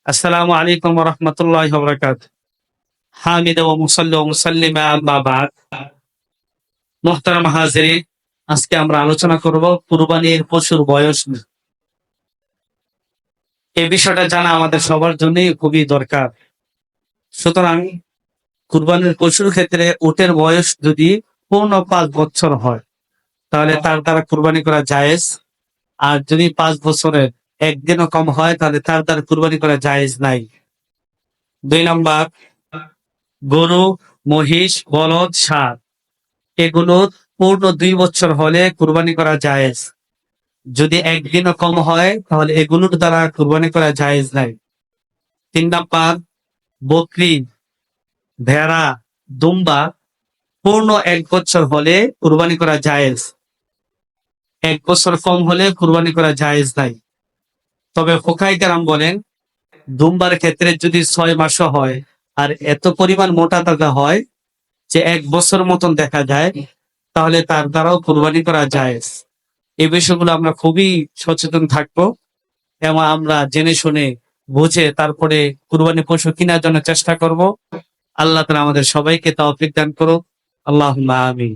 আসসালামু আলাইকুম ওয়া রাহমাতুল্লাহি ওয়া বারাকাতুহু। হামিদা ওয়া মুসাল্লি ওয়া মুসাল্লিমা আম্মা বাদ। মুহতারাম হাজিরিন, আজকে আমরা আলোচনা করব কুরবানির পশুর বয়স নিয়ে। এই বিষয়টা জানা আমাদের সবার জন্যই খুবই দরকার। সুতরাং কুরবানির পশুর ক্ষেত্রে উটের বয়স যদি পূর্ণ ৫ বছর হয় তাহলে তার দ্বারা কুরবানি করা জায়েজ। আর যদি ৫ বছরের একদিনও কম হয় তাহলে তার দ্বারা কুরবানি করা জায়েজ নাই। ২ নাম্বার, গরু, মহিষ, বলদ, ষাঁড় এগুলো পূর্ণ ২ বছর হলে কুরবানি করা জায়েজ। যদি একদিনও কম হয় তাহলে এগুলোর দ্বারা কুরবানি করা জায়েজ নাই। ৩ নাম্বার, বকরি, ভেড়া, দুম্বা পূর্ণ ১ বছর হলে কুরবানি করা জায়েজ। ১ বছর কম হলে কুরবানি করা জায়েজ নাই। তবে ফুকাহায়ে কেরাম বলেন, দুম্বার ক্ষেত্রে যদি ৬ মাসও হয় আর এত পরিমাণ মোটা তাজা হয় যে ১ বছর মতন দেখা যায় তাহলে তার দ্বারাও কুরবানি করা জায়েজ। এই বিষয়গুলো আমরা খুবই সচেতন থাকবো এবং আমরা জেনে শুনে বুঝে তারপরে কুরবানি পশু কেনার জন্য চেষ্টা করব। আল্লাহ তাআলা আমাদের সবাইকে তৌফিক দান করুন। আল্লাহুম্মা আমিন।